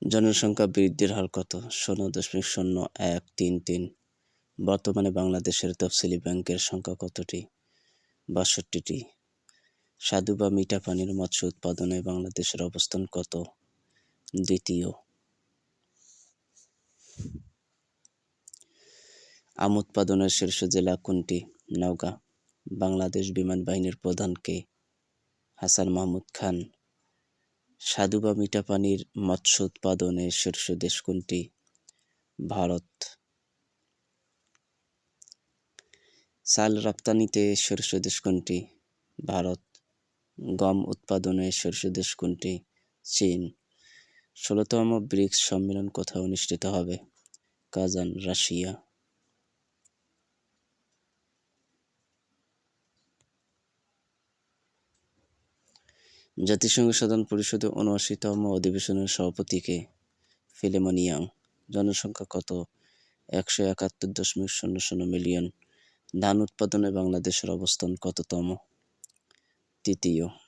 জনসংখ্যা বৃদ্ধির হার কত? 0.0133। বর্তমানে বাংলাদেশের তফসিলি ব্যাংকের সংখ্যা কতটি? ৬২টি। স্বাদু বা মিঠা পানির মৎস্য উৎপাদনে বাংলাদেশের অবস্থান কত? দ্বিতীয়। আম উৎপাদনের শীর্ষ জেলা কোনটি? নওগাঁ। বাংলাদেশ বিমান বাহিনীর প্রধান কে? হাসান মাহমুদ খান। স্বাদু বা মিঠা পানির মৎস্য উৎপাদনে শীর্ষ দেশ কোনটি? ভারত। চাল রপ্তানিতে শীর্ষ দেশ কোনটি? ভারত। গম উৎপাদনে শীর্ষ দেশ কোনটি? চীন। ১৬তম ব্রিক্স সম্মেলন কোথায় অনুষ্ঠিত হবে? Kazan, Russia. জাতিসংঘ সাধারণ পরিষদের ৭৯তম অধিবেশনের সভাপতি কে? Philemon young. জনসংখ্যা কত? ১৭১.০০ মিলিয়ন। ধান উৎপাদনে বাংলাদেশের অবস্থান কততম? তৃতীয়।